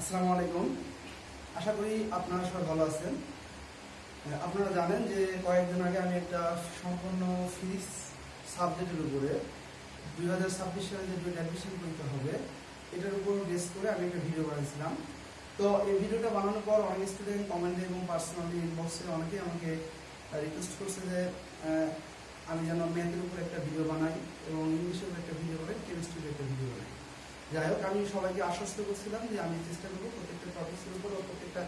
আসসালামু আলাইকুম। আশা করি আপনারা সবাই ভালো আছেন। আপনারা জানেন যে কয়েকদিন আগে আমি একটা সম্পূর্ণ ফিজিক্স সাবজেক্টের উপরে 2026 সালে যে ডুয়েট অ্যাডমিশন করতে হবে এটার উপর বেস করে আমি একটা ভিডিও বানিয়েছিলাম। তো এই ভিডিওটা বানানোর পর অনেক স্টুডেন্ট কমেন্টে এবং পার্সোনালি ইনবক্সে অনেকেই আমাকে রিকোয়েস্ট করছে যে আমি যেন ম্যাথের উপর একটা ভিডিও বানাই এবং ইংলিশের উপর একটা ভিডিও বানাই, কেমিস্ট্রির একটা ভিডিও বানাই। যাই হোক, আমি সবাইকে আশ্বস্ত করছিলাম যে আমি চেষ্টা করবো প্রত্যেকটা টপিকের উপর ও প্রত্যেকটা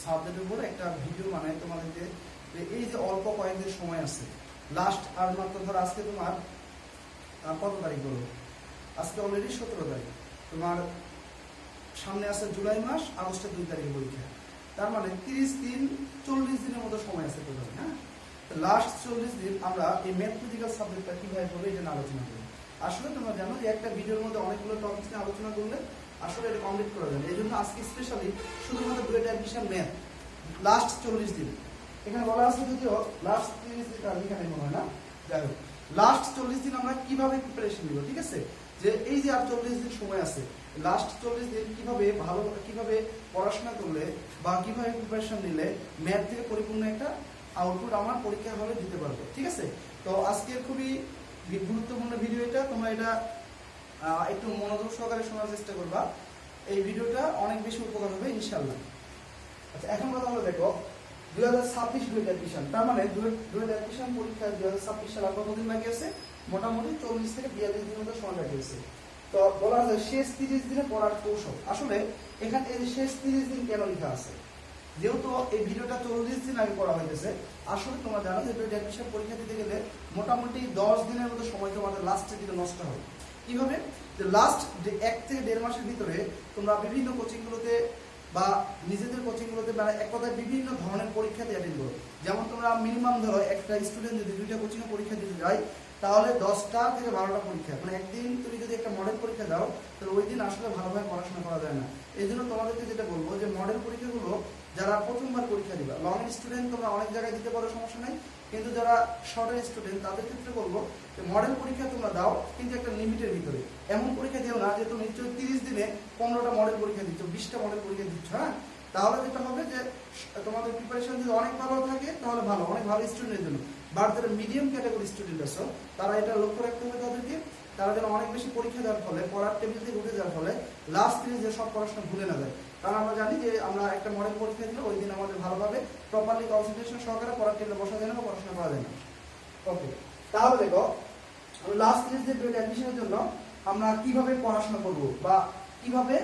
সাবজেক্টের উপর একটা ভিডিও বানাই তোমাদেরকে। এই যে অল্প কয়েকদিন সময় আছে, লাস্ট আর মাত্র ধর আজকে তোমার কত তারিখ বলো, আজকে অলরেডি 17 তারিখ, তোমার সামনে আছে জুলাই মাস, আগস্টের 2 তারিখে পরীক্ষা। তার মানে 30 দিন 40 দিনের মতো সময় আছে টোটাল। হ্যাঁ, লাস্ট 40 দিন আমরা এই ম্যাথমেটিক্যাল সাবজেক্টটা কিভাবে হবে এটা নিয়ে আলোচনা করি। আসলে তোমরা জানো যে একটা ভিডিওর মধ্যে অনেকগুলো টপিক নিয়ে আলোচনা করলে আসলে এটা কমপ্লিট করা যায় না। এই জন্য আজকে স্পেশালি শুধুমাত্র ডুয়েট অ্যাডমিশন ম্যাথ লাস্ট 40 দিন, এখানে বলা আছে যদিও লাস্ট 30 দিন আর এখানে মনে হয় না। যাই হোক, লাস্ট 40 দিন আমরা কিভাবে প্রিপারেশন নিব, ঠিক আছে? যে এই যে আর 40 দিন সময় আছে, লাস্ট 40 দিন কিভাবে পড়াশোনা করলে বা কিভাবে প্রিপারেশন নিলে ম্যাথ থেকে পরিপূর্ণ একটা আউটপুট আমার পরীক্ষা হলে দিতে পারবো, ঠিক আছে? তো আজকের খুবই গুরুত্বপূর্ণ ভিডিও এটা, তোমরা এটা একটু মনোযোগ সহকারে শোনার চেষ্টা করবা। এই ভিডিওটা অনেক বেশি উপকার হবে ইনশাআল্লাহ। আচ্ছা, এখন কথা হলো দেখো 2026 ডুয়েট অ্যাডমিশন, তার মানে ডুয়েট অ্যাডমিশন পরীক্ষা 2026 সালে কতদিন বাকি আছে? মোটামুটি 40 থেকে 42 দিনের মতো সময় বাকি আছে। তো বলা যায় শেষ 30 দিনে পড়ার কৌশল। আসলে এখানে এই শেষ 30 দিন কেন লেখা আছে? যেহেতু এই ভিডিওটা 40 দিন আগে করা হয়েছে, আসলে তোমরা জানো যে ডুয়েট অ্যাডমিশন পরীক্ষা দিতে গেলে মোটামুটি 10 দিনের মতো সময় তোমাদের লাস্টের দিকে নষ্ট হয়। কিভাবে? যে লাস্ট 1 থেকে 1.5 মাসের ভিতরে তোমরা বিভিন্ন কোচিংগুলোতে বা নিজেদের কোচিংগুলোতে বা এক কথায় বিভিন্ন ধরনের পরীক্ষাতে অ্যাটেন্ড করো। যেমন তোমরা মিনিমাম ধরো একটা স্টুডেন্ট যদি 2টা কোচিংয়ে পরীক্ষা দিতে যায় তাহলে 10টা থেকে 12টা পরীক্ষা, মানে একদিন তুমি যদি একটা মডেল পরীক্ষা দাও তাহলে ওই দিন আসলে ভালোভাবে পড়াশোনা করা যায় না। এই জন্য তোমাদেরকে যেটা বলবো যে মডেল পরীক্ষাগুলো যারা প্রথমবার পরীক্ষা দিবা, লং স্টুডেন্ট তোমরা অনেক জায়গায় দিতে পারো, সমস্যা নাই, কিন্তু যারা শর্টের স্টুডেন্ট তাদের ক্ষেত্রে বলবো যে মডেল পরীক্ষা তোমরা দাও, কিন্তু একটা লিমিটের ভিতরে। এমন পরীক্ষা দিও না যে তুমি নিশ্চয়ই 30 দিনে 15টা মডেল পরীক্ষা দিচ্ছ, 20টা মডেল পরীক্ষা দিচ্ছ। হ্যাঁ, তাহলে যেটা হবে যে তোমাদের প্রিপারেশন যদি অনেক ভালো থাকে তাহলে ভালো, অনেক ভালো স্টুডেন্টের জন্য। বাট যারা মিডিয়াম ক্যাটাগরি স্টুডেন্ট আছো তারা এটা লক্ষ্য রাখতে হবে তাদেরকে, তারা যেন অনেক বেশি পরীক্ষা দেওয়ার ফলে পড়ার টেবিল থেকে উঠে যাওয়ার ফলে লাস্ট 30 যে সব পড়াশোনা ভুলে না যায়। কারণ আমরা জানি যে আমরা একটা মডেল পরীক্ষা দিলে ওই দিন আমাদের ভালোভাবে প্রপারলি কনসেন্ট্রেশন সহকারে পড়ার টেবিলে বসা যায় না বা পড়াশোনা করা যায় না। ওকে, তাহলে দেখো লাস্ট 30 যে ডুয়েট অ্যাডমিশনের জন্য আমরা কিভাবে পড়াশোনা করব বা কিভাবে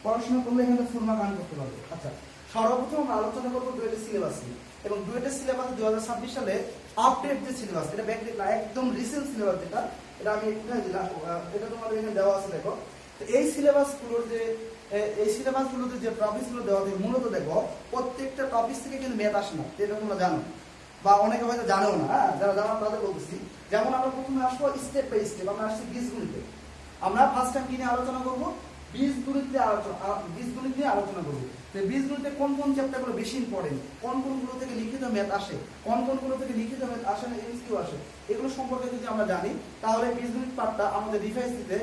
পড়াশোনা করলে এখানে ফুল মার্ক আর্ন করতে পারবো। আচ্ছা, সর্বপ্রথম আমরা আলোচনা করবো ডুয়েটের সিলেবাস নিয়ে। এবং ডুয়েটের সিলেবাস 2026 সালে আপডেট যে সিলেবাস, এটা ব্যাকডেট না, একদম রিসেন্ট সিলেবাস যেটা, এটা আমি কোথায় দিলাম, এটা তোমাদের এখানে দেওয়া আছে। দেখো এই সিলেবাসগুলোতে যে টপিকসগুলো দেওয়া থাকে মূলত দেখো প্রত্যেকটা টপিক থেকে কিন্তু ম্যাথ আসে না, এটা তোমরা জানো বা অনেকে হয়তো জানেও না। হ্যাঁ, যারা জানো তাদের বলতেছি। যেমন আমরা প্রথমে আসবো স্টেপ বাই স্টেপ, আমরা আসছি বীজগণিতে। আমরা ফার্স্ট টাইম কি নিয়ে আলোচনা করবো? বীজগণিত নিয়ে আলোচনা করবো। বীজগণিতে কোন কোন চ্যাপ্টারগুলো বেশি ইম্পর্টেন্ট, কোনগুলো থেকে লিখিত ম্যাথ আসে, কোনগুলো থেকে লিখিত ম্যাথ আসে না এমসিকিউ আসে, এগুলো সম্পর্কে যদি আমরা জানি তাহলে বীজগণিত পার্টটা আমাদের রিভাইজ দিতে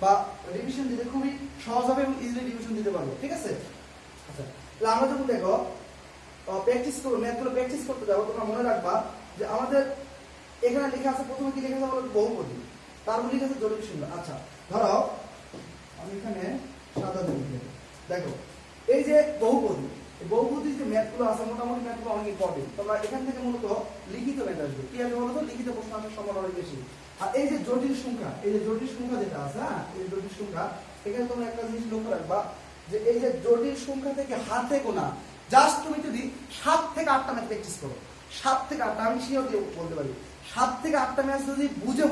বা রিভিশন দিতে খুবই সহজ হবে এবং ইজিলি রিভিশন দিতে পারবো, ঠিক আছে? আচ্ছা, তাহলে আমরা যখন দেখো প্র্যাকটিস করবো, ম্যাথগুলো প্র্যাকটিস করতে যাবো, তোমরা মনে রাখবা যে আমাদের এখানে লেখা আছে, প্রথমে কি লেখা আছে বলো? বহুপদী, তারপর লেখা আছে জটিল সংখ্যা। আচ্ছা, ধরো আমি এখানে সাদা দিয়ে দেখো এই যে বহুপদী যে ম্যাথগুলো আছে মোটামুটি ম্যাথগুলো অনেক ইম্পর্টেন্ট। তোমরা এখান থেকে মূলত লিখিত ম্যাথ আসবে। কি আসবে বলতো? লিখিত প্রশ্ন আসার সম্ভাবনা অনেক বেশি। আর এই যে জটিল সংখ্যা, যেটা আছে, হ্যাঁ, এই জটিল সংখ্যা, এখানে তোমরা একটা জিনিস লক্ষ্য রাখবা যে এই যে জটিল সংখ্যা থেকে হাতে গোনা জাস্ট তুমি যদি 7 থেকে 8টা ম্যাথ প্র্যাকটিস করো, 7 থেকে 8টা, আমি শিওর দিয়ে বলতে পারি 7 থেকে 8টা ম্যাথ যদি বুঝে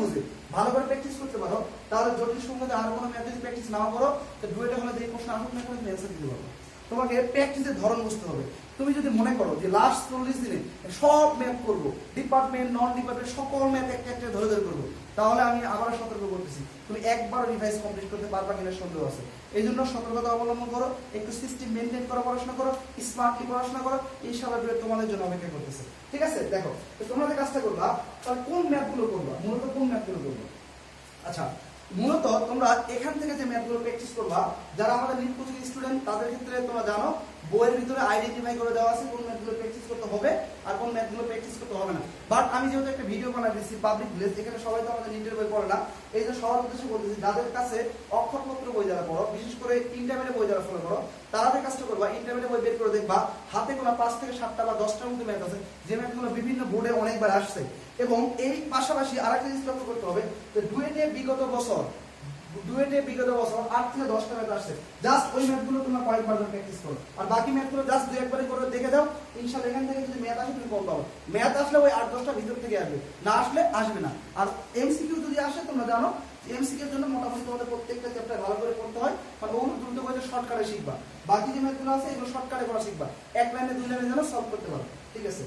ভালো করে প্র্যাকটিস করতে পারো তাহলে জটিল সংখ্যাতে আর কোনো ম্যাথ যদি প্র্যাকটিস না করো তো ডুয়েটে হলে যে প্রশ্ন আসুক না করে তুমি অ্যান্সার দিতে পারো। তোমাকে প্র্যাকটিসের ধরন বুঝতে হবে। তুমি যদি মনে করো যে লাস্ট 40 দিনে সব ম্যাথ করবো, ডিপার্টমেন্ট নন ডিপার্টমেন্ট সকল ম্যাথ একটা একটা ধরে করবো, তাহলে আমি আবার সতর্ক করতেছি তুমি একবার রিভাইজ কমপ্লিট করতে পারবা কিনা সন্দেহ আছে। এই জন্য সতর্কতা অবলম্বন করো, একটু সিস্টেম মেনটেন করো, পড়াশোনা করো, স্মার্টলি পড়াশোনা করো, ইনশাআল্লাহ ডুয়েট তোমাদের জন্য অপেক্ষা করতেছে, ঠিক আছে? দেখো তোমরা যে কাজটা করবা তাহলে কোন ম্যাথগুলো করবা, মূলত কোন ম্যাথগুলো করবো? আচ্ছা, মূলত তোমরা এখান থেকে যে ম্যাথগুলো প্র্যাকটিস করবা, যারা আমাদের নিট কোচিং স্টুডেন্ট তাদের ক্ষেত্রে তোমরা জানো বইয়ের ভিতরে আইডেন্টিফাই করে দেওয়া আছে কোন ম্যাথগুলো প্র্যাকটিস করতে হবে আর কোন ম্যাথগুলো প্র্যাকটিস করতে হবে না। বাট আমি যেহেতু একটা ভিডিও বানাই দিচ্ছি পাবলিক ভিলেজ, এখানে সবাই তো আমাদের নিটের বই পড়ে না, এই যে সবার উদ্দেশ্যে বলতেছি যাদের কাছে অক্ষরপত্র বই যারা পড়ো, বিশেষ করে ইন্টারমিডিয়েট বই যারা ফলো করো, তারা যে কাজটা করবা ইন্টারমিডিয়েট বই বের করে দেখবা হাতে গোনা 5 থেকে 7টা বা 10টার মধ্যে ম্যাথ আছে যে ম্যাথগুলো বিভিন্ন বোর্ডে অনেকবার আসছে। এবং এই পাশাপাশি আরেকটা জিনিস লক্ষ্য করতে হবে যে ডুয়েটে বিগত বছর 8 থেকে 10টা ম্যাথ আসছে, জাস্ট ওই ম্যাথগুলো তোমরা কয়েকবার প্র্যাকটিস করো আর বাকি ম্যাথগুলো জাস্ট দুই একবারই করে দেখে দাও, ইনশাআল্লাহ এখান থেকে যদি ম্যাথ আসে তুমি কম পাবো। ম্যাথ আসলে ওই 8-10টা ভিতর থেকে আসবে, না আসলে আসবে না। আর এমসিকিউ যদি আসে তোমরা জানো এমসিকিউ এর জন্য মোটামুটি তোমাদের প্রত্যেকটা চ্যাপ্টার ভালো করে পড়তে হয়, কারণ ওগুলো দ্রুত করে শর্টকাটে শিখবা। বাকি যে ম্যাথগুলো আছে এগুলো শর্টকাটে করা শিখবা, এক লাইনে 2 লাইনে যেন সলভ করতে পারো, ঠিক আছে।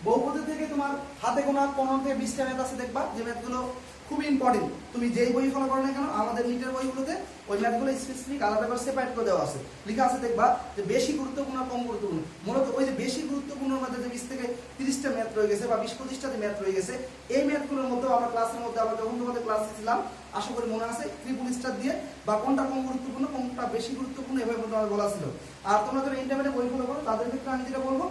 বহুপদী থেকে তোমার হাতে গোনা 15 থেকে 20টা ম্যাথ আছে, দেখবা যে ম্যাথগুলো খুব ইম্পর্টেন্ট। তুমি যেই বই ফলো করো না কেন আমাদের নিটের বইগুলোতে ওই ম্যাথগুলো স্পেসিফিক আলাদা করে সেপারেট করে দেওয়া আছে, লেখা আছে দেখবা যে বেশি গুরুত্বপূর্ণ আর কম গুরুত্বপূর্ণ। মূলত ওই যে বেশি গুরুত্বপূর্ণের মধ্যে যে 20 থেকে 30টা ম্যাথ রয়ে গেছে বা 20-25টা যে ম্যাথ রয়ে গেছে, এই ম্যাথগুলোর মধ্যে আমরা ক্লাসের মধ্যে আমরা যখন তোমাদের ক্লাস দিয়েছিলাম আশা করি মনে আছে ট্রিপল স্টার দিয়ে বা কোনটা কম গুরুত্বপূর্ণ কোনটা বেশি গুরুত্বপূর্ণ এভাবে তোমাদের বলা ছিল। আর তোমরা যারা ইন্টারমিডিয়েট বই ফলো করো তাদের ক্ষেত্রে আমি যেটা বলবো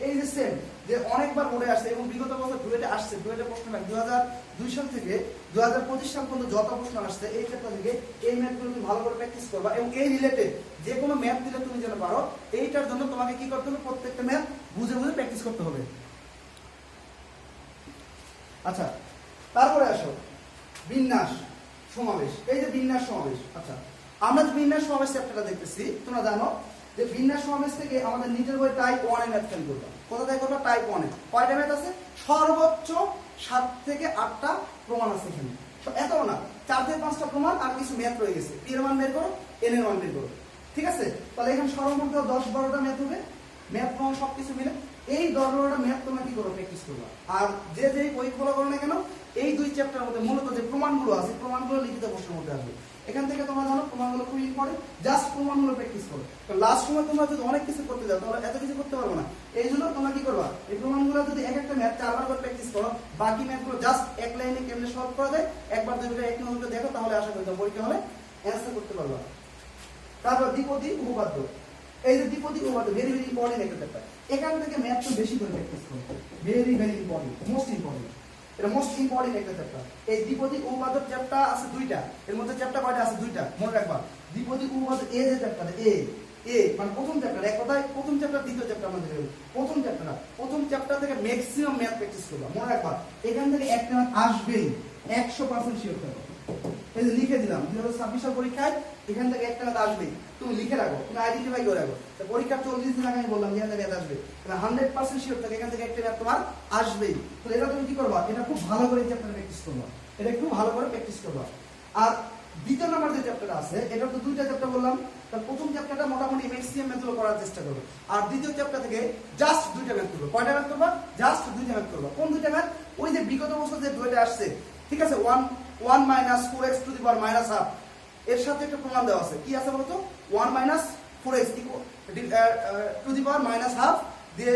এই যে সেম যে অনেকবার বোর্ডে আসছে এবং বিগত বছর ডুয়েটে আসছে, ডুয়েটে প্রশ্ন 2002 সাল থেকে 2025 সাল পর্যন্ত যত প্রশ্ন আসছে এই ক্ষেত্র থেকে এই ম্যাথগুলো তুমি ভালো করে প্র্যাকটিস করবা এবং এই রিলেটেড যে কোনো ম্যাথ দিলে তুমি যেন পারো, এইটার জন্য তোমাকে কি করতে হবে প্রত্যেকটা ম্যাথ বুঝে বুঝে প্র্যাকটিস করতে হবে। আচ্ছা, তারপরে আসো বিন্যাস সমাবেশ। এই যে বিন্যাস সমাবেশ, আচ্ছা আমরা যে বিন্যাস সমাবেশ চ্যাপ্টারটা দেখতেছি তোমরা জানো যে বিন্যাস সমাবেশ থেকে আমাদের নিটের বই টাইপ 1 এ ম্যাথ ফেল করবা। কোথায় করবা? টাইপ 1 এ। কয়টা ম্যাথ আছে? সর্বোচ্চ 7 থেকে 8টা প্রমাণ আছে এখানে, এত না 4 থেকে 5টা প্রমাণ আর কিছু ম্যাথ রয়ে গেছে। পি এর মান বের করো, এন এর মান বের করো, ঠিক আছে। তাহলে এখানে সর্বমোট 10-12টা ম্যাথ হবে, ম্যাথ প্রমাণ সবকিছু মিলে এই 10-12টা ম্যাথ তোমরা কি করো প্র্যাকটিস করবা। আর যে যেই বই ফলো করো না কেন এই 2 চ্যাপ্টারের মধ্যে মূলত যে প্রমাণগুলো আছে প্রমাণগুলো লিখিত প্রশ্নের মধ্যে আসবে। এখান থেকে তোমরা জানো প্রমাণগুলো খুবই ইম্পর্টেন্ট, জাস্ট প্রমাণগুলো প্র্যাকটিস করো। তো লাস্ট সময় তোমরা যদি অনেক কিছু করতে যাও তাহলে এত কিছু করতে পারবে না। এই জন্য তোমরা কি করবা এই প্রমাণগুলো যদি এক একটা ম্যাথ 4বার করে প্র্যাকটিস করো, বাকি ম্যাথগুলো জাস্ট এক লাইনে কেমনে সলভ করা যায় একবার দুইবার এক নজরে দেখো, তাহলে আশা করি পরীক্ষা হলে অ্যানসার করতে পারবা। তারপর দ্বিপদী উপপাদ্য। এই যে দ্বিপদী উপপাদ্য ভেরি ভেরি ইম্পর্টেন্ট একটা চ্যাপ্টার, এখান থেকে ম্যাথ তো বেশি করে প্র্যাকটিস করো, very very important, most important, এটা মোস্ট ইম্পর্টেন্ট একটা চ্যাপ্টার। এই দ্বিপদী উপপাদ্য চ্যাপ্টার আছে 2টা, এর মধ্যে চ্যাপ্টার কয়টা আছে? 2টা, মনে রাখবা। দ্বিপদী উপপাদ্য এ যে চ্যাপ্টার এ মানে প্রথম চ্যাপ্টার, এক কথায় প্রথম চ্যাপ্টার দ্বিতীয় চ্যাপ্টার আমাদের প্রথম চ্যাপ্টার থেকে ম্যাক্সিমাম ম্যাথ প্র্যাকটিস করবা। মনে রাখবা এখান থেকে একটা ম্যাথ আসবেই, 100% শিওর থাকো। এই যে লিখে দিলাম 2026 সাল পরীক্ষায় এখান থেকে একটা ম্যাথ আসবেই, তুমি লিখে রাখো, তুমি আইডেন্টিফাই করে রাখো। তো পরীক্ষার 40 দিন আগে আমি বললাম এখান থেকে ম্যাথ আসবে, তাহলে 100% শিওর থাকে এখান থেকে একটা ম্যাথ তোমার আসবেই। তো এটা তুমি কি করবা? এটা খুব ভালো করে চ্যাপ্টার প্র্যাকটিস করবা, এটা একটু ভালো করে প্র্যাকটিস করবা। আর দ্বিতীয় নাম্বার যে চ্যাপ্টার আছে এটা তো 2টা চ্যাপ্টার বললাম, তার প্রথম চ্যাপ্টারটা মোটামুটি ম্যাক্সিমাম ম্যাথগুলো করার চেষ্টা করবে, আর দ্বিতীয় চ্যাপ্টার থেকে জাস্ট 2টা ম্যাথ করবে। কয়টা ম্যাথ করবা? জাস্ট 2টা ম্যাথ করবা। কোন 2টা ম্যাথ? ওই যে বিগত বছর যে ডুয়েটে আসছে, ঠিক আছে, 1 - 4x টু দি পাওয়ার -1/2 এর সাথে একটা প্রমাণ দেওয়া আছে। কি আছে বলতো? 1 - 4x টু দি পাওয়ার -1/2 দিয়ে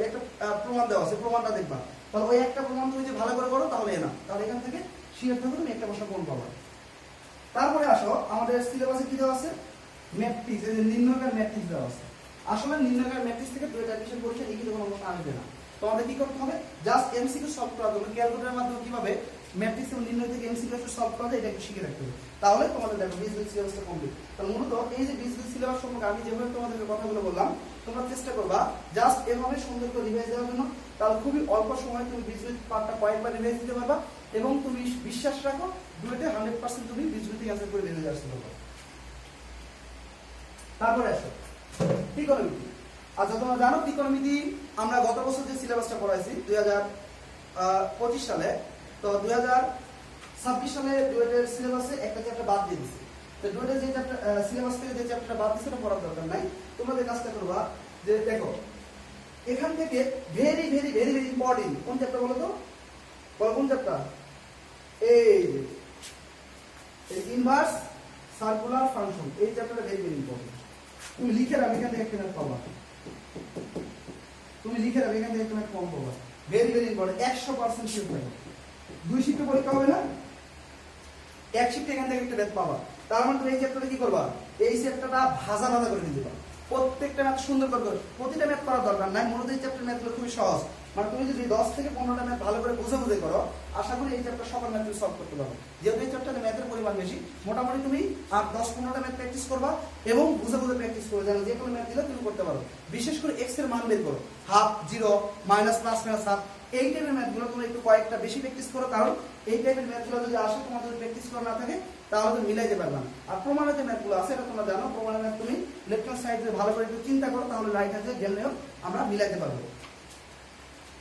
একটা প্রমাণ দেওয়া আছে, প্রমাণটা দেখবা। তাহলে ওই একটা প্রমাণ তুমি যদি ভালো করে করো তাহলে না, তাহলে এখান থেকে শিওর থাকো তুমি একটা প্রশ্ন কোন পাবা। তারপরে আসো আমাদের সিলেবাসে কি দেওয়া আছে? ম্যাট্রিক্স, এই যে নির্ণয়কার ম্যাট্রিক্স দেওয়া আছে। আসলে নির্ণয়কার ম্যাট্রিক্স থেকে ডুয়েট অ্যাডমিশন পরীক্ষা লিখিত কোনো প্রশ্ন আসবে না। তোমাদের কি করতে হবে? জাস্ট এমসিকিউ সলভ করা হবে, ক্যালকুলেটরের মাধ্যমে কিভাবে ম্যাট্রিক্স এবং নির্ণয় থেকে এমসিকিউ সলভ করা যায় এটা একটু শিখে রাখতে হবে, তাহলে তোমাদের দেখো বিজনেস সিলেবাসটা কমপ্লিট। তাহলে মূলত এই যে বিজনেস সিলেবাস সম্পর্কে আমি যেভাবে তোমাদেরকে কথাগুলো বললাম তোমরা চেষ্টা করবা জাস্ট এভাবে সুন্দর করে রিভাইজ দেওয়ার জন্য, তাহলে খুবই অল্প সময়ে তুমি বিজনেস পার্টটা কয়েকবার রিভাইজ দিতে পারবা এবং তুমি বিশ্বাস রাখো ডুয়েটে 100% তুমি বিজনেস থেকে অ্যান্সার করে রেজাল্ট আসতে পারবা। তারপরে আসো ত্রিকোণমিতি। আচ্ছা তোমরা জানো ত্রিকোণমিতি আমরা গত বছর যে সিলেবাসটা পড়াইছি 2025 সালে, তো 2026 সালে ডুয়েটের সিলেবাসে একটা চ্যাপ্টার বাদ দিয়ে দিয়েছি। তো ডুয়েটের যে চ্যাপ্টার সিলেবাস থেকে যে চ্যাপ্টারটা বাদ দিয়েছে ওটা পড়ার দরকার নাই। তোমরা যে কাজটা করবা যে দেখো এখান থেকে very very very very important কোন চ্যাপ্টার বলো তো? বলো কোন চ্যাপ্টার? এই ইনভার্স সার্কুলার ফাংশন, এই চ্যাপ্টারটা ভেরি ভেরি ইম্পর্টেন্ট। তুমি লিখে রাখো এখান থেকে একটা ম্যাথ পাবা, তুমি লিখে রাখো এখান থেকে একটা ম্যাথ কম পাবা, ভেরি ভেরি ইম্পর্টেন্ট, 100% শিওর থাকো। 2 শিফটে পরীক্ষা হবে না, এক শিফটে এখান থেকে একটা ম্যাথ পাবা। তার মানে তুমি এই চ্যাপ্টারটা কি করবা, এই চ্যাপ্টারটা ভাজা ভাজা করে দিতে পারো, প্রত্যেকটা ম্যাথ সুন্দর করে, প্রতিটা ম্যাথ করার দরকার নাই, মূলত এই চ্যাপ্টার ম্যাথগুলো খুবই সহজ। মানে তুমি যদি 10 থেকে 15টা ম্যাথ ভালো করে বুঝে বুঝে করো, আশা করি এই চ্যাপ্টার সকল ম্যাথ তুমি সলভ করতে পারবে। যেহেতু এই চ্যাপ্টারে ম্যাথের পরিমাণ বেশি, মোটামুটি তুমি আর 10-15টা ম্যাথ প্র্যাকটিস করবা এবং বুঝে বুঝে প্র্যাকটিস করবে, যেন যে কোনো ম্যাথ দিলে তুমি করতে পারো। বিশেষ করে এক্স এর মান বের করো, half, zero, minus, plus minus half, এই টাইপের ম্যাথগুলো তুমি একটু কয়েকটা বেশি প্র্যাকটিস করো, কারণ এই টাইপের ম্যাথগুলো যদি আসে তোমার যদি প্র্যাকটিস করা না থাকে তাহলে তুমি মিলাইতে পারবে না। আর প্রমাণের যে ম্যাথগুলো আছে এটা তোমরা জানো, প্রমাণের ম্যাথ তুমি লেফট হ্যান্ড সাইড ভালো করে একটু চিন্তা করো, তাহলে রাইট হ্যান্ড সাইড জেনেও আমরা মিলাইতে পারবো।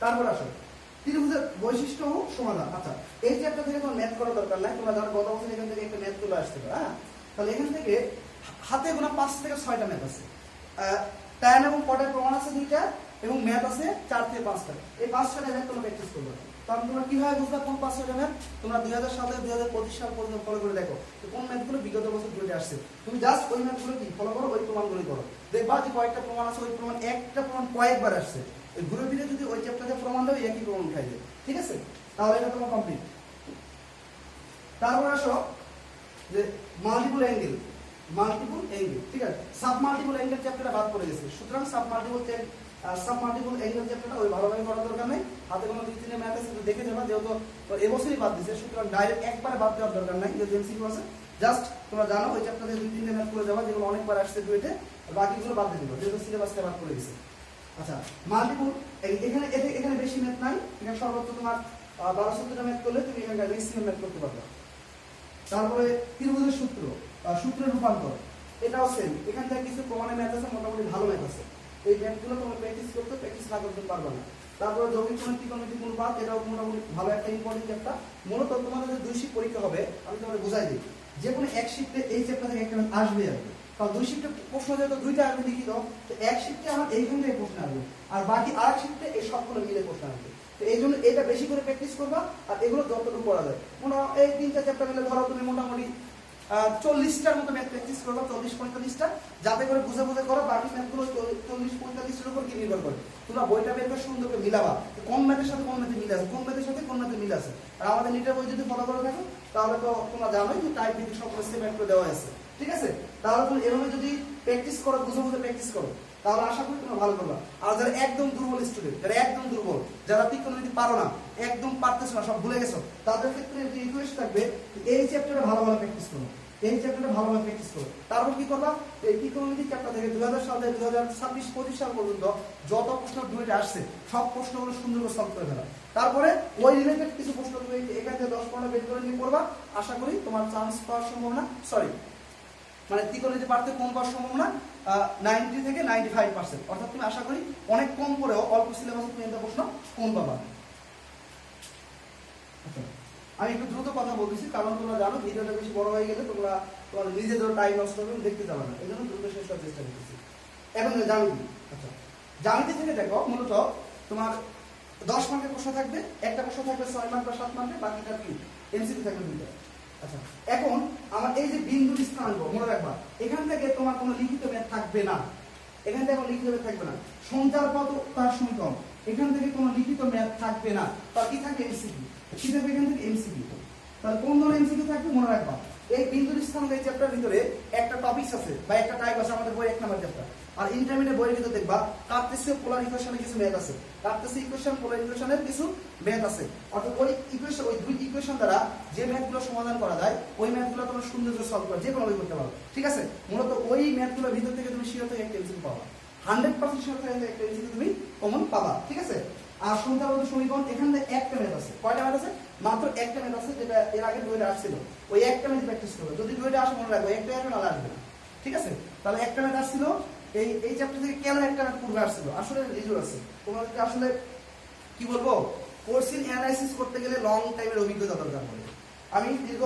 তারপর আসো ত্রিভুজের বৈশিষ্ট্য ও সমাধান। আচ্ছা, এই চ্যাপ্টার থেকে তোমার ম্যাথ করার দরকার নাই, তোমরা জানো গত বছর এখান থেকে একটা ম্যাথ চলে আসছিল। হ্যাঁ, তাহলে এখান থেকে হাতে গোনা 5 থেকে 6টা ম্যাথ আছে, tan এবং cot-এর প্রমাণ আছে 2টা এবং ম্যাথ আছে 4 থেকে 5টা। এই 5-6টা ম্যাথ তোমরা প্র্যাকটিস করবে। তখন তোমরা কিভাবে বুঝবে কোন 5-6টা ম্যাথ? তোমরা 2000 সাল থেকে 2025 সাল পর্যন্ত ফলো করে দেখো যে কোন ম্যাথগুলো বিগত বছর জুড়ে আসছে। তুমি জাস্ট ওই ম্যাথগুলো কি ফলো করো, ওই প্রমাণগুলোই করো, দেখবা যে কয়েকটা প্রমাণ আছে, ওই প্রমাণ একটা প্রমাণ কয়েকবার আসছে, ওই ঘুরে ফিরে যদি ওই চ্যাপ্টারে প্রমাণ দাও একই প্রমাণ উঠাই দেবে। ঠিক আছে, তাহলে এটা তোমার কমপ্লিট। তারপর আসো যে মাল্টিপল অ্যাঙ্গেল, ঠিক আছে, সাব মাল্টিপল অ্যাঙ্গেল চ্যাপ্টারটা বাদ পড়ে গেছে, সুতরাং সাব মাল্টিপল অ্যাঙ্গেল চ্যাপ্টারটা ওই ভালোভাবে করার দরকার নেই। হাতে কোনো 2-3 ম্যাথ আছে দেখে যাবা, যেহেতু এবছরই বাদ দিছে, সুতরাং ডাইরেক্ট একবারে বাদ দেওয়ার দরকার নাই, যে এমসিকিউ আছে জাস্ট তোমরা জানো ওই চ্যাপ্টার থেকে 2-3 ম্যাথ করে যাবা, যেগুলো অনেকবার আসছে ডুয়েটে, বাকিগুলো বাদ দিয়ে দিবা, যেহেতু সিলেবাসটা বাদ পড়ে গেছে। আচ্ছা, মাল্টিপল এখানে বেশি ম্যাথ নাই, এখানে সর্বোচ্চ তোমার 12-14টা ম্যাথ করলে তুমি এখানে ম্যাক্সিমাম ম্যাথ করতে পারবে। তারপরে ত্রিভুজের সূত্রের রূপান্তর, এটাও সেম, এখান থেকে কিছু প্রমাণের ম্যাথ আছে, মোটামুটি ভালো ম্যাথ আছে, এই ম্যাথগুলো তোমরা প্র্যাকটিস না করতে পারবে না। তারপরে যৌগিক ত্রিকোণমিতিক অনুপাত, এটাও মোটামুটি ভালো একটা ইম্পর্টেন্ট চ্যাপ্টার। মূলত তোমাদের যে 2 শিফট পরীক্ষা হবে, আমি তোমাদের বুঝাই দিই, যে কোনো এক শিফটে এই চ্যাপ্টার থেকে একটা আসবে। কারণ 2 শিফটে প্রশ্ন যেহেতু 2টা আসবে লিখিত, তো এক শিফটে আমার এইখান থেকে প্রশ্ন আসবে, আর বাকি আরেক শিফটে এই সবগুলো মিলে প্রশ্ন আসবে। তো এই জন্য এটা বেশি করে প্র্যাকটিস করবা, আর এগুলো যতটুকু করা যায়, এই 3টা চ্যাপ্টার মিলে ধরো তুমি মোটামুটি 40টার মতো ম্যাথ প্র্যাকটিস করবা, 40-45টা, যাতে করে বুঝে বুঝে করো। বাকি ম্যাথগুলো 40-45টার উপর কি নির্ভর করে, তোমরা বইটা বের করে সুন্দর করে মিলাবা, কোন ম্যাথের সাথে কোন ম্যাথে মিল আছে, কোন ম্যাথের সাথে কোন ম্যাথে মিল আছে। আর আমাদের নিটের বই যদি ফলো করে থাকো, তাহলে তো তোমরা জানোই যে টাইপ ভিত্তিক সকল স্টেপ করে দেওয়া আছে। ঠিক আছে, তাহলে তুমি এভাবে যদি প্র্যাকটিস করো, বুঝে বুঝে প্র্যাকটিস করো, তাহলে আশা করি তোমরা ভালো করবা। আর যারা একদম দুর্বল স্টুডেন্ট, যারা ত্রিকোণমিতি পারো না, একদম পারতেছো না, সব ভুলে গেছো, তাদের ক্ষেত্রে যে রিকোয়েস্ট থাকবে এই চ্যাপ্টারে ভালোভাবে প্র্যাকটিস করো, এই চ্যাপ্টারটা ভালোভাবে প্র্যাকটিস করো। তারপর কি করবা, এই ত্রিকোণমিতি চ্যাপ্টার থেকে 2000 সাল থেকে 2026-25 সাল পর্যন্ত যত প্রশ্ন ডুয়েটে আসছে, সব প্রশ্নগুলো সুন্দর করে সলভ করে ফেলা। তারপরে ওই রিলেটেড কিছু প্রশ্ন তুমি এখান থেকে 10-15 বের করে নিয়ে পড়বা, আশা করি তোমার চান্স পাওয়ার সম্ভাবনা, মানে ত্রিকোণমিতি পারতে কম পাওয়ার সম্ভাবনা 90 থেকে 95%, অর্থাৎ তুমি আশা করি অনেক কম করেও অল্প সিলেবাসে তুমি একটা প্রশ্ন কম পাবা। আমি একটু দ্রুত কথা বলতেছি, কারণ তোমরা জানো ভিডিওটা বেশি বড় হয়ে গেলে তোমরা তোমার নিজেদের টাইম নষ্ট হবে, দেখতে যাবে না, এই জন্য দ্রুত শেষ করার চেষ্টা করতেছি। এখন জ্যামিতি। আচ্ছা, জ্যামিতি থেকে দেখো মূলত তোমার 10 মার্কের প্রশ্ন থাকবে, একটা প্রশ্ন থাকবে 6 মার্ক বা 7 মার্কের, বাকিটা কি এমসিকিউ থাকবে 2টা। আচ্ছা, এখন আমার এই যে বিন্দুর স্থানাঙ্ক মনে রাখবা, এখান থেকে তোমার কোনো লিখিত ম্যাথ থাকবে না, এখান থেকে কোনো লিখিত ম্যাথ থাকবে না। সঞ্চার পদ তার সমীকরণ, এখান থেকে কোনো লিখিত ম্যাথ থাকবে না, তার কি থাকবে এমসিকিউ, কি থাকবে এখান থেকে এমসিকিউ। তাহলে কোন ধরনের এমসিকিউ থাকবে মনে রাখবা, এই বিন্দুর স্থানাঙ্ক এই চ্যাপ্টারের ভিতরে একটা টপিকস আছে বা একটা টাইপ আছে, আমাদের বই 1 নাম্বার চ্যাপ্টার। আর ইন্টারমিডিয়েট বইয়ের ভিতরে দেখবা কার্টেসীয় পোলার ইকুয়েশনের কিছু ম্যাথ আছে, কার্টেসীয় ইকুয়েশন পোলার ইকুয়েশনের কিছু ম্যাথ আছে, অর্থাৎ ওই ইকুয়েশন, ওই 2 ইকুয়েশন দ্বারা যে ম্যাথগুলো সমাধান করা যায়, ওই ম্যাথগুলো তোমরা সুন্দর করে সলভ করে যে কোনো ভাবে করতে পারো। ঠিক আছে, মূলত ওই ম্যাথগুলোর ভিতর থেকে তুমি শিওর থেকে একটা এমসিকিউ পাবা, 100% শিওর থেকে একটা এমসিকিউ তুমি কমন পাবা। ঠিক আছে, আর সঞ্চারপদ সমীকরণ, এখানে একটা ম্যাথ আছে, কয়টা ম্যাথ আছে? মাত্র একটা ম্যাথ আছে, যেটা এর আগে ডুয়েটে আসছিল, ওই একটা ম্যাথ প্র্যাকটিস করবে, যদি ডুয়েটে আসে মনে রাখবে একটা আসবে না আসবে না। ঠিক আছে, তাহলে একটা ম্যাথ আসছিল, এই চ্যাপ্টার থেকে কেন একটা ম্যাথ পূর্বে আসছিল, আসলে রিজন আছে, তোমাদেরকে আসলে কি বলবো, কোশ্চেন অ্যানালাইসিস করতে গেলে লং টাইমের অভিজ্ঞতা দরকার পড়ে। আমি দীর্ঘ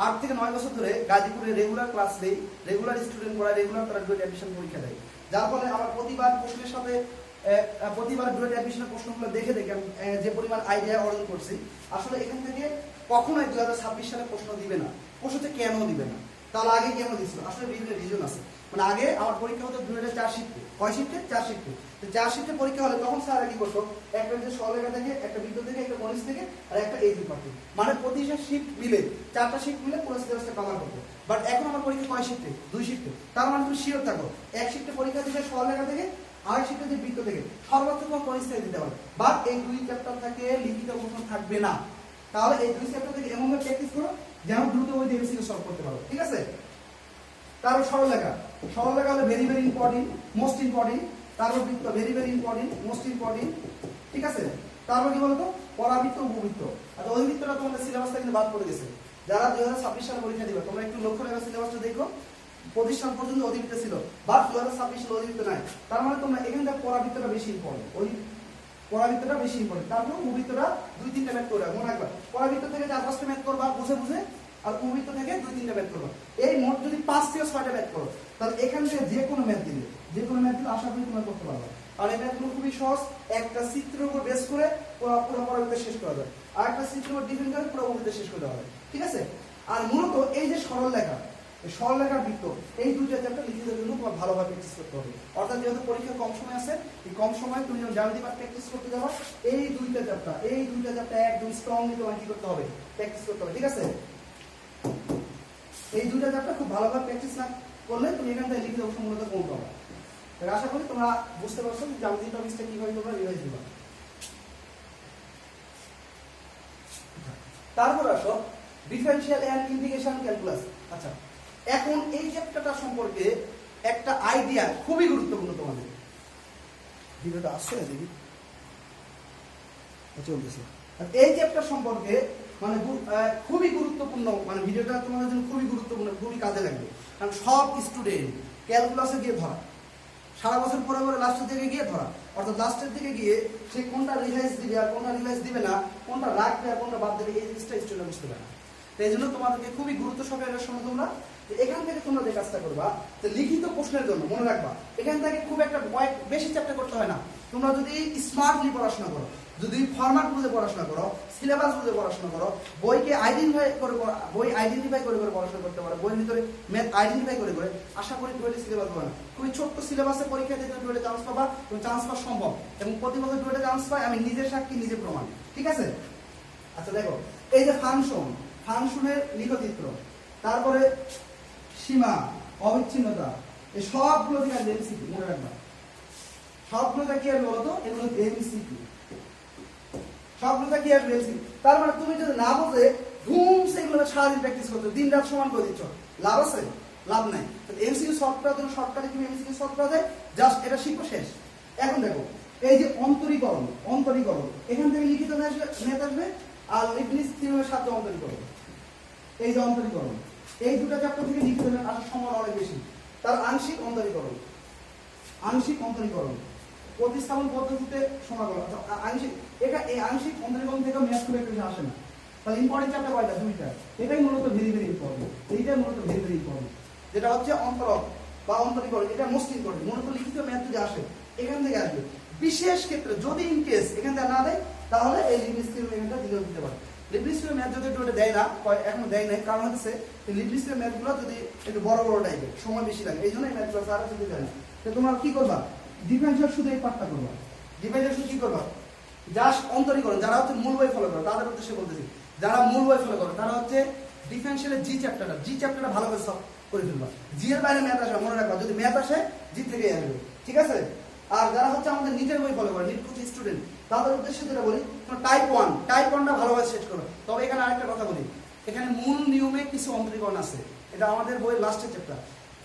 8 থেকে 9 বছর ধরে গাজীপুরে রেগুলার ক্লাস দেই, রেগুলার স্টুডেন্ট পড়াই, রেগুলার তারা ডুয়েট অ্যাডমিশন পরীক্ষা দেয়, যার ফলে আমার প্রতিবার প্রশ্নের সাথে প্রতিবার ডুয়েট অ্যাডমিশনের প্রশ্নগুলো দেখে দেখে আমি যে পরিমাণ আইডিয়া অর্জন করছি, আসলে এখান থেকে কখনোই 2026 সালে প্রশ্ন দিবে না, প্রশ্নতে কেন দিবে না, তাহলে আগে কেন দিচ্ছিল, আসলে বিভিন্ন রিজন আছে। মানে আগে আমার পরীক্ষা হতো ডুয়েটে 4 শিফটে, কয় শিফটে? 4 শিফটে। তো 4 শিফটে পরীক্ষা হলে তখন স্যার কি করতো, একটা যে সরলরেখা থেকে, একটা বৃত্ত থেকে, একটা গণিত থেকে, আর একটা এই দুই পার্টি, মানে প্রতিটা শিফট মিলে 4টা শিফট মিলে পুরো সিলেবাসটা কভার করতে। বাট এখন আমার পরীক্ষা কয় শিফটে? 2 শিফটে। তার মানে তুমি শিওর থাকো এক শিফটে পরীক্ষা দিবে সরলরেখা থেকে, আরেক শিফটে যে বৃত্ত থেকে, সর্বোচ্চ তোমার পরিস্থিতি দিতে পারবে। বাট এই 2 চ্যাপ্টার থেকে লিখিত প্রশ্ন থাকবে না। তাহলে এই 2 চ্যাপ্টার থেকে এমন ভাবে প্র্যাকটিস করো যেন দ্রুত ওই এমসিকিউ সলভ করতে পারো, ঠিক আছে? তারপর সরলরেখা, সরলরেখা হলো very very important, most important. তারপর বৃত্ত very very important, most important, ঠিক আছে? তারপর কি বলতো? পরাবৃত্ত, উপবৃত্ত। আচ্ছা ওই বৃত্তটা তোমাদের সিলেবাসটা কিন্তু বাদ পড়ে গেছে। যারা 2026 সালে পরীক্ষা দিবে তোমরা একটু লক্ষ্য রাখো, সিলেবাসটা দেখো। প্রতিষ্ঠান পর্যন্ত অধিবৃত্ত ছিল, বাট 2026 সালে অধিবৃত্ত নাই। তার মানে তোমরা এখানে পরাবৃত্তটা বেশি ইম্পর্টেন্ট, ওই পরাবৃত্তটা বেশি ইম্পর্টেন্ট। তারপর উপবৃত্তটা 2-3টা ম্যাথ করে মনে রাখবা। পরাবৃত্ত থেকে 4-5টা ম্যাথ করবা বুঝে বুঝে, আর উপবৃত্ত থেকে 2-3টা ম্যাথ করবা। এই মোট যদি 5 থেকে 6টা ম্যাথ করো, তাহলে এখান থেকে যে কোনো ম্যাথ দিলে আশা করি তোমরা করতে পারবে। আর এই ম্যাথগুলো খুবই সহজ, একটা চিত্রের উপর বেস করে পুরো পরাবৃত্ত শেষ করা যায়, আর একটা চিত্রের উপর ডিপেন্ড করে পুরো উপবৃত্ত শেষ করে দেওয়া হয়, ঠিক আছে? আর মূলত এই যে সরলরেখা, এই সরলরেখার বৃত্ত, এই দুইটা চ্যাপ্টার লিখিতের জন্য তোমার ভালোভাবে প্র্যাকটিস করতে হবে। অর্থাৎ যেহেতু পরীক্ষা কম সময় আছে, এই কম সময় তুমি যখন জ্যামিতি পাঠ প্র্যাকটিস করতে যাবো, এই দুইটা চ্যাপ্টার একদম স্ট্রংলি তোমার কি করতে হবে? প্র্যাকটিস করতে হবে, ঠিক আছে? এই দুইটা চ্যাপ্টার খুব ভালোভাবে প্র্যাকটিস না করলে তুমি এখান থেকে লিখিত অংশ মূলত কম পাবে। আশা করি তোমরা বুঝতে পারছো যে জ্যামিতি টপিকসটা কিভাবে তোমরা রিভাইজ দিবা। তারপর আসো ডিফারেনশিয়াল এন্ড ইন্টিগ্রেশন ক্যালকুলাস। আচ্ছা এখন এই চ্যাপ্টারটা সম্পর্কে একটা আইডিয়া খুবই গুরুত্বপূর্ণ তোমাদের। ভিডিওটা আসছে দেখি চলতেছে। এই চ্যাপ্টার সম্পর্কে মানে খুবই গুরুত্বপূর্ণ, মানে ভিডিওটা তোমাদের জন্য খুবই গুরুত্বপূর্ণ, খুবই কাজে লাগবে। কারণ সব স্টুডেন্ট ক্যালকুলাসে গিয়ে ধরা, সারা বছর পরে পরে লাস্টের দিকে গিয়ে ধরা, অর্থাৎ লাস্টের দিকে গিয়ে সে কোনটা রিভাইজ দিবে আর কোনটা রিভাইজ দিবে না, কোনটা রাখবে আর কোনটা বাদ দেবে, এই জিনিসটা স্টুডেন্ট বুঝতে পারে না। এই জন্য তোমাদেরকে খুবই গুরুত্ব সহকারে শোনো তোমরা। এখান থেকে তোমরা যে কাজটা করবা, যে লিখিত প্রশ্নের জন্য মনে রাখবা এখান থেকে খুব একটা বেশি চ্যাপ্টার করতে হয় না। তোমরা যদি স্মার্টলি পড়াশোনা করো, যদি ফরম্যাট বুঝে পড়াশোনা করো, সিলেবাস বুঝে পড়াশোনা করো, বইকে আইডেন্টিফাই করে পড়াশোনা করতে পারো, বইয়ের ভিতরে ম্যাথ আইডেন্টিফাই করে আশা করি ডুয়েটে সিলেবাস পাবে না। খুবই ছোট্ট সিলেবাসে পরীক্ষা দিতে ডুয়েটে চান্স পাবা, এবং চান্স পাওয়া সম্ভব, এবং প্রতি বছর ডুয়েটে চান্স পাই আমি নিজের সাক্ষী নিজে প্রমাণ, ঠিক আছে? আচ্ছা দেখো এই যে ফাংশনের লিখচিত্র, তারপরে সীমা, অবিচ্ছিন্নতা, এই সবগুলো থেকে আসবে এমসিকিউ, মনে রাখবা। সবগুলোটা কি আসবে বলতো? এগুলো এমসিকিউ, সবগুলোটা কি আসবে? এমসিকিউ। তার মানে তুমি যদি না বুঝে ধুমসে এগুলো সারাদিন প্র্যাকটিস করতে, দিন রাত সমান করে দিচ্ছ, লাভ আছে? লাভ নাই। এমসিকিউ সলভ করার জন্য শর্টকাটে তুমি এমসিকিউ সলভ করা যায়, জাস্ট এটা শিখো, শেষ। এখন দেখো এই যে অন্তরীকরণ, এখান থেকে লিখিত ম্যাথ আসবে, আর লিবনিজ থিওরেমের সাথে অন্তরীকরণ। এই যে অন্তরীকরণ, এই দুটো চ্যাপ্টার থেকে লিখিত ম্যাথ আসার সম্ভাবনা অনেক বেশি। তার আংশিক অন্তরীকরণ, প্রতিস্থাপন পদ্ধতিতে সমাকলন, আংশিক, এটা এই আংশিক অন্তরীকরণ থেকে ম্যাথ খুব একটা আসে না। তাহলে ইম্পর্টেন্ট চ্যাপ্টার কয়টা? 2টা। এটাই মূলত ভেরি ভেরি ইম্পর্টেন্ট, যেটা হচ্ছে অন্তরক বা অন্তরীকরণ, এটা মোস্ট ইম্পর্টেন্ট। মূলত লিখিত ম্যাথ যদি আসে এখান থেকে আসবে। বিশেষ ক্ষেত্রে যদি ইন কেস এখান থেকে না দেয়, তাহলে এই লিবনিজ থিওরেম এখানটা দিলেও দিতে পারে। লিবনিজ থিওরেম ম্যাথ যদি ওটা দেয় না, এখনো দেয় নাই, কারণ হচ্ছে লিবনিজ থিওরেম ম্যাথগুলো যদি একটু বড় টাইপের, সময় বেশি লাগে, এই জন্য এই ম্যাথগুলো সারা যদি দেয় না। তো তোমরা কি করবা? ডিফারেনশিয়াল শুধু এই পার্টটা করবা। ডিফারেনশিয়াল শুধু কি করবা? জাস্ট অন্তরীকরণ। যারা হচ্ছে মূল বই ফলো করো তাদের উদ্দেশ্যে বলতেছি, যারা মূল বই ফলো করো তারা হচ্ছে ডিফারেনশিয়ালের জি চ্যাপ্টারটা ভালো করে সলভ করে ফেলবা। জি এর বাইরে ম্যাথ আসবে, মনে রাখবা যদি ম্যাথ আসে জি থেকে আসবে, ঠিক আছে? আর যারা হচ্ছে আমাদের নিজের বই ফলো করে, নিটকুচ স্টুডেন্ট, তাদের উদ্দেশ্যে যেটা বলি, টাইপ 1টা ভালোভাবে সেট করো। তবে এখানে আরেকটা কথা বলি, এখানে মূল নিয়মে কিছু অন্তরীকরণ আছে, এটা আমাদের বইয়ের লাস্টের চ্যাপ্টার,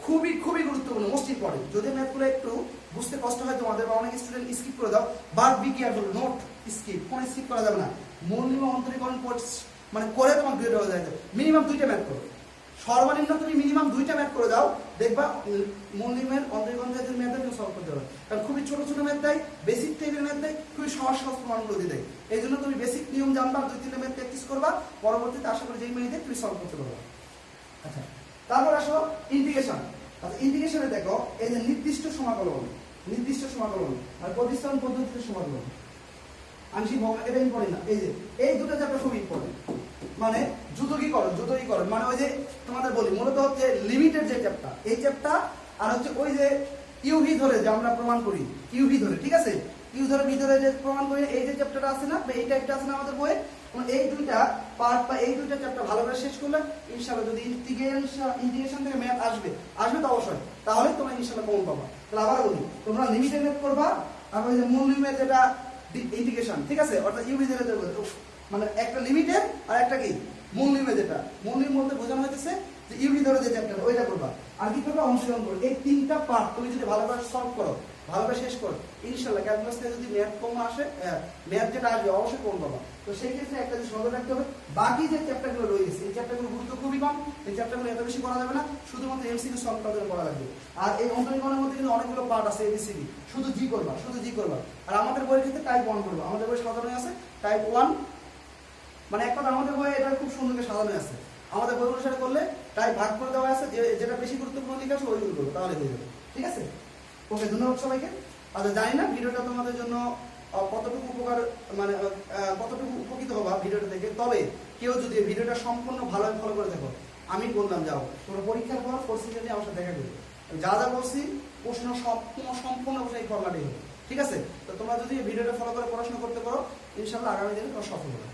খুবই গুরুত্বপূর্ণ, মোস্ট ইম্পর্টেন্ট। যদি ম্যাথগুলো একটু বুঝতে কষ্ট হয় তোমাদের, বা অনেক স্টুডেন্ট স্কিপ করে দাও, but be careful, note skip, কোনো স্কিপ করা যাবে না। মূল নিয়ম অন্তরীকরণ মানে করে তোমার গ্রেড হয়ে যায়। মিনিমাম 2টা ম্যাথ করো, সর্বনিম্ন তুমি মিনিমাম 2টা ম্যাথ করে দাও, দেখবা মূল নিয়মের অন্তরীকরণ জাতীয় ম্যাথ তুমি সলভ করতে পারো। কারণ খুবই ছোট ম্যাথ দেয়, বেসিক টাইপের ম্যাথ দেয়, খুবই সহজ প্রমাণগুলো দিয়ে দেয়। এই জন্য তুমি বেসিক নিয়ম জানবা, 2-3টা ম্যাথ প্র্যাকটিস করবা, পরবর্তীতে আশা করি যেই ম্যাথ তুমি সলভ করতে পারবা। আচ্ছা তারপর আসো ইন্টিগ্রেশন। আচ্ছা ইন্টিগ্রেশনে দেখো এই যে নির্দিষ্ট সমাকলন আর প্রতিস্থাপন পদ্ধতিতে সমাকলন, আংশিক ভগ্ন, এটা ইম্পর্টেন্ট না। এই যে এই দুটো চ্যাপ্টার খুব ইম্পর্টেন্ট, মানে যুতকীকরণ, মানে ওই যে তোমাদের বলি মূলত হচ্ছে লিমিটেড যে চ্যাপ্টার, এই চ্যাপ্টার, আর হচ্ছে ওই যে কিউভি ধরে যে আমরা প্রমাণ করি, কিউভি ধরে, ঠিক আছে? ইউজারের ভিতরে যে প্রমাণ করি এই যে চ্যাপ্টারটা আছে না, এই টাইপটা আছে না আমাদের বইয়ে, এই দুইটা পার্ট বা এই দুইটা চ্যাপ্টার ভালো করে শেষ করলে ইনশাআল্লাহ যদি ইন্টিগ্রেশন থেকে ম্যাথ আসবে তো অবশ্যই, তাহলে তোমরা ইনশাআল্লাহ কমন পাবা। তাহলে আবার বলি, তোমরা লিমিটেড ম্যাথ করবা, আর ওই যে মূল লিমিট যেটা ইন্টিগ্রেশন, ঠিক আছে, অর্থাৎ ইউবি যেটা মানে একটা লিমিটেড আর একটা কি মূল লিমিট, যেটা মূল লিমিট বলতে বোঝানো হইতেছে যে ইউবি ধরে যে চ্যাপ্টার ওইটা করবা। আর কি করবা, অংশগ্রহণ করো। এই তিনটা পার্ট তুমি যদি ভালোভাবে সলভ করো, ভালোভাবে শেষ করো, ইনশাআল্লাহ ক্যালকুলাস থেকে যদি ম্যাথ কম আসে, ম্যাথ যেটা আসবে অবশ্যই কম পাবা। তো সেই ক্ষেত্রে একটা জিনিস মনে রাখতে হবে, বাকি যে চ্যাপ্টারগুলো রয়েছে এই চ্যাপ্টারগুলো গুরুত্ব খুবই কম, এই চ্যাপ্টারগুলো এত বেশি করা যাবে না, শুধুমাত্র এমসিকিউ সলভ করার করা লাগবে। আর এই অন্তরীকরণের মধ্যে কিন্তু অনেকগুলো পার্ট আছে এবিসিডি, শুধু জি করবা, শুধু জি করবা। আর আমাদের বইয়ের ক্ষেত্রে টাইপ 1 করবা, আমাদের বই সাধারণ আছে টাইপ 1, মানে এক কথা আমাদের বইয়ে এটা খুব সুন্দর করে সাজানো আছে। আমাদের বই অনুসারে করলে টাইপ ভাগ করে দেওয়া আছে, যেটা বেশি গুরুত্বপূর্ণ দিক আছে ওইগুলো করবো, তাহলে হয়ে যাবে। ঠিক আছে, ওকে, ধন্যবাদ সবাইকে। আচ্ছা, জানি না ভিডিওটা তোমাদের জন্য কতটুকু উপকার, মানে কতটুকু উপকৃত হবা ভিডিওটা থেকে। তবে কেউ যদি ভিডিওটা সম্পূর্ণ ভালোভাবে ফলো করে দেখো, আমি বললাম যাও তোমরা পরীক্ষার পর কোর্সিটা নিয়ে আমার সাথে দেখা করবে, যা যা বলছি প্রশ্ন সম্পূর্ণ এই ফরম্যাটে হবে। ঠিক আছে, তো তোমরা যদি ভিডিওটা ফলো করে পড়াশোনা করতে পারো, ইনশাআল্লাহ আগামী দিনে তোমরা সফল হবে।